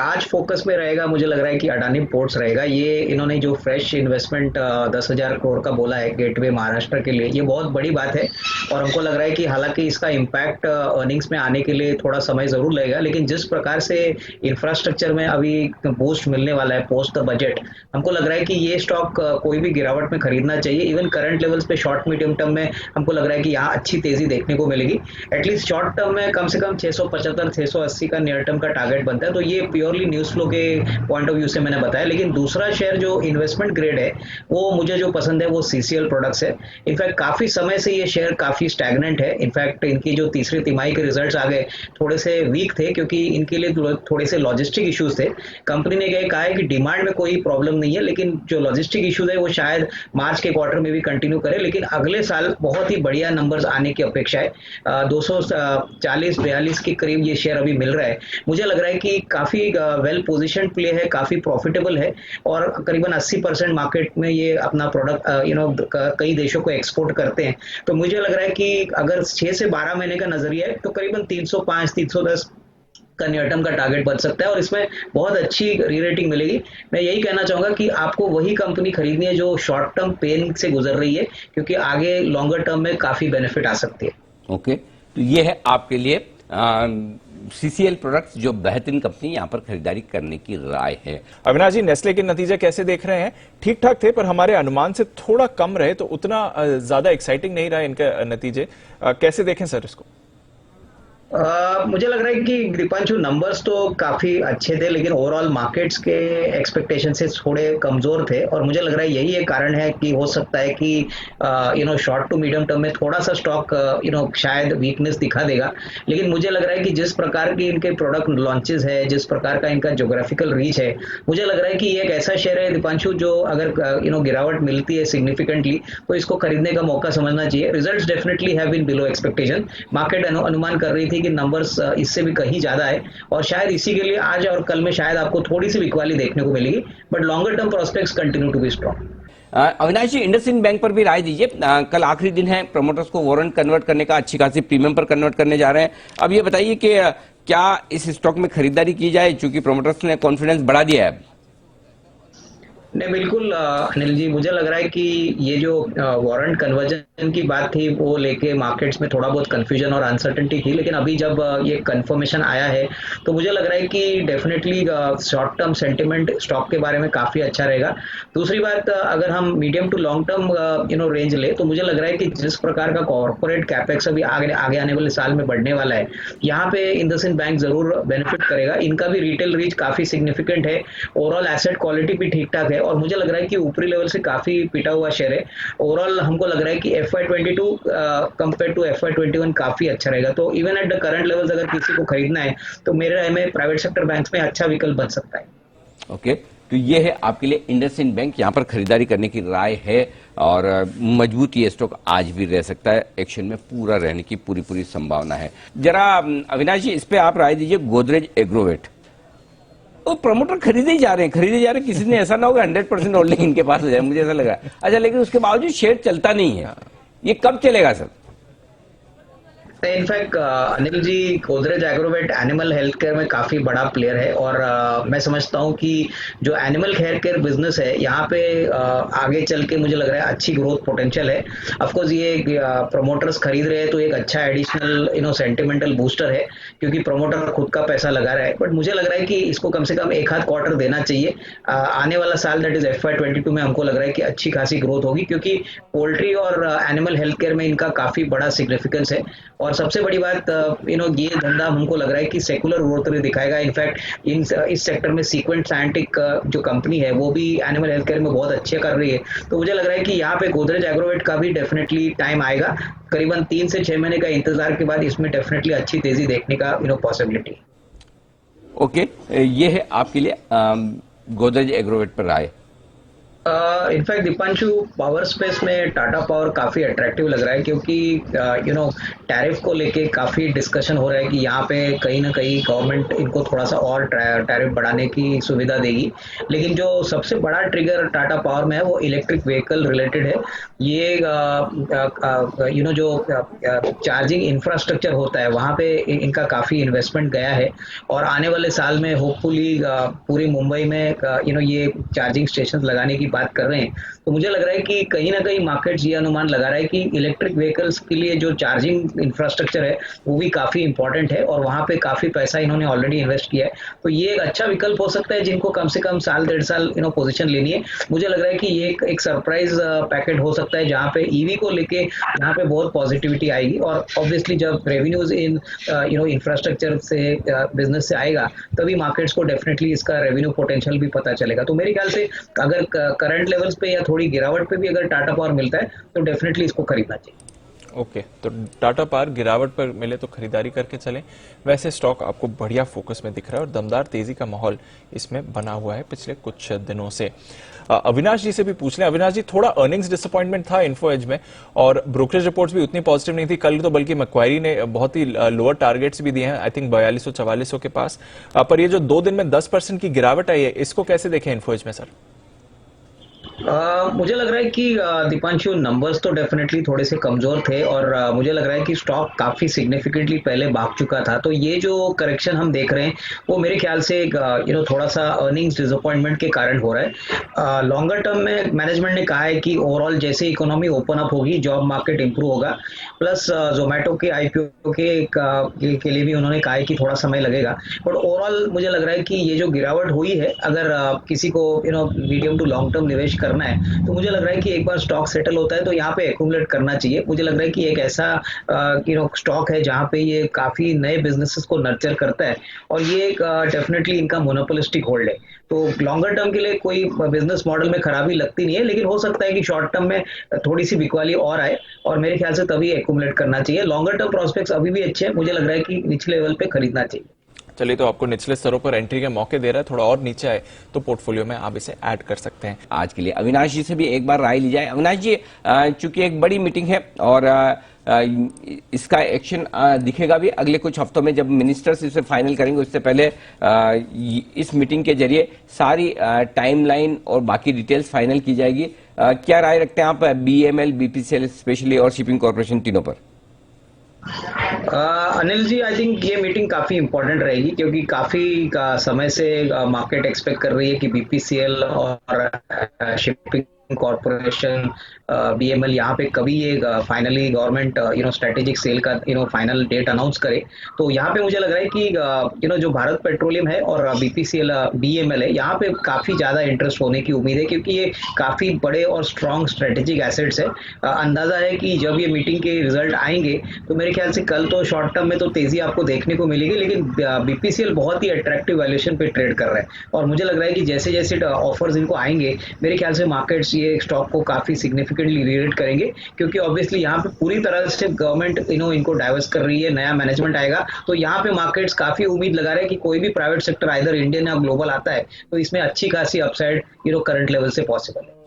आज फोकस में रहेगा, मुझे लग रहा है कि अडानी पोर्ट्स रहेगा। ये इन्होंने जो फ्रेश इन्वेस्टमेंट 10,000 करोड़ का बोला है गेटवे महाराष्ट्र के लिए, ये बहुत बड़ी बात है। और हमको लग रहा है कि हालांकि इसका इम्पैक्ट अर्निंग्स में आने के लिए थोड़ा समय जरूर लगेगा, लेकिन जिस प्रकार से इंफ्रास्ट्रक्चर में अभी बूस्ट मिलने वाला है पोस्ट द बजट, हमको लग रहा है कि ये स्टॉक कोई भी गिरावट में खरीदना चाहिए। इवन करंट लेवल्स पे शॉर्ट मीडियम टर्म में हमको लग रहा है कि यहाँ अच्छी तेजी देखने को मिलेगी। एटलीस्ट शॉर्ट टर्म में कम से कम 675 680 का नियर टर्म का टारगेट बनता है। तो ये प्योरली न्यूज फ्लो के पॉइंट ऑफ व्यू से मैंने बताया। लेकिन दूसरा शेयर जो इन्वेस्टमेंट ग्रेड है, वो मुझे जो पसंद है वो सीसीएल प्रोडक्ट्स है। इनफैक्ट काफी समय से ये शेयर काफी स्टैग्नेंट है। इनफैक्ट इनकी जो तीसरी तिमाही के रिजल्ट्स आ गए थोड़े से वीक थे, क्योंकि इनके लिए थोड़े से लॉजिस्टिक इश्यूज थे। कंपनी ने ये कहा है कि डिमांड में कोई प्रॉब्लम नहीं है, लेकिन जो लॉजिस्टिक इश्यूज है वो शायद मार्च के क्वार्टर में भी कंटिन्यू करे। लेकिन अगले साल बहुत ही बढ़िया नंबर्स आने की अपेक्षा है। 240-42 के करीब ये शेयर अभी मिल रहा है। मुझे लग रहा है कि काफी वेल पोजिशन प्ले है, काफी प्रॉफिटेबल है, और करीबन 80% मार्केट में ये अपना प्रोडक्ट कई देशों को एक्सपोर्ट करते हैं। तो मुझे लग रहा है कि अगर 6 से 12 महीने का नजरिया है तो करीबन 305-310 का नियर टर्म का टारगेट बन सकता है, और इसमें बहुत अच्छी री रेटिंग मिलेगी। मैं यही कहना चाहूंगा कि आपको वही कंपनी खरीदनी है जो शॉर्ट टर्म पेन से गुजर रही है, क्योंकि आगे लॉन्गर टर्म में काफी बेनिफिट आ सकती है। ओके, तो ये है आपके लिए सीसीएल प्रोडक्ट्स, जो बेहतरीन कंपनी, यहां पर खरीदारी करने की राय है। अविनाश जी, नेस्ले के नतीजे कैसे देख रहे हैं? ठीक ठाक थे, पर हमारे अनुमान से थोड़ा कम रहे, तो उतना ज्यादा एक्साइटिंग नहीं रहा इनके नतीजे। कैसे देखें सर इसको? मुझे लग रहा है कि दीपांशु नंबर्स तो काफी अच्छे थे, लेकिन ओवरऑल मार्केट्स के एक्सपेक्टेशन से थोड़े कमजोर थे। और मुझे लग रहा है यही एक कारण है कि हो सकता है कि शॉर्ट टू मीडियम टर्म में थोड़ा सा स्टॉक शायद वीकनेस दिखा देगा। लेकिन मुझे लग रहा है कि जिस प्रकार की इनके प्रोडक्ट लॉन्चेस है, जिस प्रकार का इनका ज्योग्राफिकल रीच है, मुझे लग रहा है कि ये एक ऐसा शेयर है दीपांशु जो अगर गिरावट मिलती है सिग्निफिकेंटली तो इसको खरीदने का मौका समझना चाहिए। Results definitely have been below expectation. Market अनुमान कर रही थी कि नंबर्स इससे भी कहीं ज्यादा है, और शायद इसी के लिए आज और कल में शायद आपको थोड़ी सी बिकवाली देखने को मिलेगी। But longer term prospects continue to be strong. Avinash ji, IndusInd bank पर भी राय दीजिए। कल आखिरी दिन है, प्रमोटर्स को वारंट कन्वर्ट करने का, अच्छी खासी प्रीमियम पर कन्वर्ट करने जा रहे हैं। अब ये बताइए कि क्या इस स्टॉक में खरीदारी की जाए, चूंकि प्रमोटर्स ने कॉन्फिडेंस बढ़ा दिया है? नहीं, बिल्कुल अनिल जी, मुझे लग रहा है कि ये जो वारंट कन्वर्जन की बात थी वो लेके मार्केट्स में थोड़ा बहुत कंफ्यूजन और अनसर्टेनिटी थी। लेकिन अभी जब ये कंफर्मेशन आया है तो मुझे लग रहा है कि definitely short term sentiment stock के बारे में काफी अच्छा रहेगा। दूसरी बात, अगर हम medium to long term range ले, तो मुझे लग रहा है कि जिस प्रकार का कॉर्पोरेट कैपेक्स अभी आगे आगे आने वाले साल में बढ़ने वाला है, यहाँ पे इंडसइंड बैंक जरूर बेनिफिट करेगा। इनका भी रिटेल रीच काफी सिग्निफिकेंट है, ओवरऑल एसेट क्वालिटी भी ठीक ठाक है, और मुझे लग रहा है कि ऊपरी लेवल से काफी पिटा हुआ शेयर है। ओवरऑल हमको लग रहा है कि FY22 कंपेयर टू FY21 काफी अच्छा रहेगा। तो even at the current levels अगर किसी को खरीदना है तो मेरे राय में प्राइवेट सेक्टर बैंक्स में अच्छा विकल्प बन सकता है। ओके, तो ये है आपके लिए इंडसइंड बैंक, यहां पर खरीदारी करने की राय है, और मजबूत ये स्टॉक आज भी रह सकता है, एक्शन में पूरा रहने की पूरी संभावना है। जरा अविनाश जी, इस पे आप राय दीजिए। गोदरेज एग्रोवेट, तो प्रमोटर खरीदे जा रहे हैं, किसी ने ऐसा ना होगा 100% होल्डिंग इनके पास हो जाए, मुझे ऐसा लग रहा है। अच्छा, लेकिन उसके बावजूद शेयर चलता नहीं है, ये कब चलेगा sir? In fact Anil ji, Godrej Agrovet animal health care में काफी बड़ा प्लेयर है, और मैं समझता हूं कि जो एनिमल हेल्थ केयर बिजनेस है यहाँ पे आगे चल के मुझे लग रहा है अच्छी ग्रोथ पोटेंशियल है। ऑफकोर्स ये प्रमोटर्स खरीद रहे हैं तो एक अच्छा एडिशनल सेंटिमेंटल बूस्टर है, क्योंकि प्रमोटर खुद का पैसा लगा रहा है। बट मुझे लग रहा है कि इसको कम से कम एक आध क्वार्टर देना चाहिए। आने वाला साल दैट इज FY22 में हमको लग रहा है कि अच्छी खासी ग्रोथ होगी, क्योंकि पोल्ट्री और एनिमल हेल्थ केयर में इनका काफी बड़ा सिग्निफिकेंस है। और सबसे बड़ी बात, ये धंधा हमको लग रहा है कि सेकुलर ग्रोथ दिखाएगा। इनफैक्ट इस सेक्टर में सीक्वेंट साइंटिफिक जो कंपनी है वो भी एनिमल हेल्थ केयर में बहुत अच्छे कर रही है। तो मुझे लग रहा है कि यहाँ पे गोदरेज एग्रोवेट का भी डेफिनेटली टाइम आएगा। करीबन 3 से 6 महीने का इंतजार के बाद इसमें डेफिनेटली अच्छी तेजी देखने का पॉसिबिलिटी। ओके, ये है आपके लिए गोदरेज एग्रोवेट पर राय। इनफैक्ट दीपांशु, पावर स्पेस में टाटा पावर काफी अट्रैक्टिव लग रहा है, क्योंकि टैरिफ को लेके काफी डिस्कशन हो रहा है कि यहाँ पे कहीं ना कहीं गवर्नमेंट इनको थोड़ा सा और टैरिफ बढ़ाने की सुविधा देगी। लेकिन जो सबसे बड़ा ट्रिगर टाटा पावर में है वो इलेक्ट्रिक व्हीकल रिलेटेड है। ये जो चार्जिंग इंफ्रास्ट्रक्चर होता है वहाँ पे इनका काफी इन्वेस्टमेंट गया है, और आने वाले साल में होपफुली पूरी मुंबई में ये चार्जिंग स्टेशन लगाने की बात कर रहे हैं। तो मुझे लग रहा है कि कहीं ना कहीं मार्केट ये अनुमान लगा रहा है कि इलेक्ट्रिक व्हीकल्स के लिए जो चार्जिंग इंफ्रास्ट्रक्चर है वो भी काफी इंपॉर्टेंट है, और वहां पे काफी पैसा इन्होंने ऑलरेडी इन्वेस्ट किया है। तो ये एक अच्छा विकल्प हो सकता है जिनको कम से कम साल 1.5 साल पोजीशन लेनी है। मुझे लग रहा है कि ये एक सरप्राइज पैकेट हो सकता है जहाँ पे ईवी को लेके यहाँ पे बहुत पॉजिटिविटी आएगी, और ऑब्वियसली जब रेवेन्यूज इन इंफ्रास्ट्रक्चर से बिजनेस से आएगा तभी मार्केट्स को डेफिनेटली इसका रेवेन्यू पोटेंशियल भी पता चलेगा। तो मेरे ख्याल से अगर करंट लेवल्स पे या थोड़ी गिरावट पे भी अगर टाटा पावर मिलता है तो डेफिनेटली इसको खरीदना चाहिए। ओके, तो टाटा पावर गिरावट पर मिले तो खरीदारी करके चलें। वैसे स्टॉक आपको बढ़िया फोकस में दिख रहा है और दमदार तेजी का माहौल इसमें बना हुआ है पिछले कुछ दिनों से। अविनाश जी से भी पूछ लें। अविनाश जी, थोड़ा अर्निंग्स डिसअपॉइंटमेंट था इन्फो एज में, और ब्रोकरेज रिपोर्ट्स भी उतनी पॉजिटिव नहीं थी कल, तो बल्कि मैक्वायरी ने बहुत ही लोअर टारगेट्स भी दिए हैं, आई थिंक 4200-4400 के पास। पर ये जो 2 दिन में 10% की गिरावट आई है, इसको कैसे देखें इन्फो एज में सर? मुझे लग रहा है कि दीपांशु, नंबर्स तो डेफिनेटली थोड़े से कमजोर थे, और मुझे लग रहा है कि स्टॉक काफी सिग्निफिकेंटली पहले भाग चुका था। तो ये जो करेक्शन हम देख रहे हैं वो मेरे ख्याल से थोड़ा सा अर्निंग्स डिसअपॉइंटमेंट के कारण हो रहा है। लॉन्गर टर्म में मैनेजमेंट ने कहा है कि ओवरऑल जैसे इकोनॉमी ओपन अप होगी जॉब मार्केट इंप्रूव होगा, प्लस जोमेटो के आईपीओ के लिए भी उन्होंने कहा है कि थोड़ा समय लगेगा। बट ओवरऑल मुझे लग रहा है कि ये जो गिरावट हुई है, अगर किसी को मीडियम टू लॉन्ग टर्म निवेश करना है तो मुझे लग रहा है कि एक बार स्टॉक सेटल होता है तो यहाँ पे एक्यूमुलेट करना चाहिए। मुझे लग रहा है कि एक ऐसा स्टॉक है जहाँ पे ये काफी नए बिजनेसेस को नर्चर करता है, और ये डेफिनेटली इनका मोनोपोलिस्टिक होल्ड है। तो लॉन्गर टर्म के लिए कोई बिजनेस मॉडल में खराबी लगती नहीं है, लेकिन हो सकता है कि शॉर्ट टर्म में थोड़ी सी बिकवाली और आए, और मेरे ख्याल से तभी एक्यूमुलेट करना चाहिए। लॉन्गर टर्म प्रोस्पेक्ट्स अभी भी अच्छे हैं, मुझे लग रहा है कि निचले लेवल पे खरीदना चाहिए। चलिए, तो आपको निचले स्तरों पर एंट्री के मौके दे रहा है, थोड़ा और नीचे आए तो पोर्टफोलियो में आप इसे ऐड कर सकते हैं। आज के लिए अविनाश जी से भी एक बार राय ली जाए। अविनाश जी, चूंकि एक बड़ी मीटिंग है और इसका एक्शन दिखेगा भी अगले कुछ हफ्तों में, जब मिनिस्टर्स इसे फाइनल करेंगे उससे पहले इस मीटिंग के जरिए सारी टाइमलाइन और बाकी डिटेल्स फाइनल की जाएगी। क्या राय रखते हैं आप बीएमएल, बीपीसीएल स्पेशली और शिपिंग कॉर्पोरेशन तीनों पर? अनिल जी, आई थिंक ये मीटिंग काफी इंपॉर्टेंट रहेगी, क्योंकि काफी समय से मार्केट एक्सपेक्ट कर रही है कि बीपीसीएल और शिपिंग कॉर्पोरेशन, बीएमएल, यहाँ पे कभी ये फाइनली गवर्नमेंट स्ट्रेटेजिक सेल का फाइनल डेट अनाउंस करे। तो यहाँ पे मुझे लग रहा है कि जो भारत पेट्रोलियम है और बीपीसीएल बीएमएल है, यहाँ पे काफी ज्यादा इंटरेस्ट होने की उम्मीद है, क्योंकि ये काफी बड़े और स्ट्रॉन्ग स्ट्रेटेजिक एसेट्स है। अंदाजा है कि जब ये मीटिंग के रिजल्ट आएंगे तो मेरे ख्याल से कल तो शॉर्ट टर्म में तो तेजी आपको देखने को मिलेगी, लेकिन बीपीसीएल बहुत ही अट्रैक्टिव वैल्यूएशन पे ट्रेड कर रहा है, और मुझे लग रहा है कि जैसे जैसे ऑफर्स इनको आएंगे मेरे ख्याल से मार्केट्स ये स्टॉक को काफी सिग्निफिकेंटली रीरेट करेंगे, क्योंकि ऑब्वियसली यहाँ पे पूरी तरह से गवर्नमेंट इनको डाइवर्स कर रही है, नया मैनेजमेंट आएगा, तो यहाँ पे मार्केट्स काफी उम्मीद लगा रहे हैं कि कोई भी प्राइवेट सेक्टर आइदर इंडियन या ग्लोबल आता है तो इसमें अच्छी खासी अपसाइड करंट लेवल से पॉसिबल है।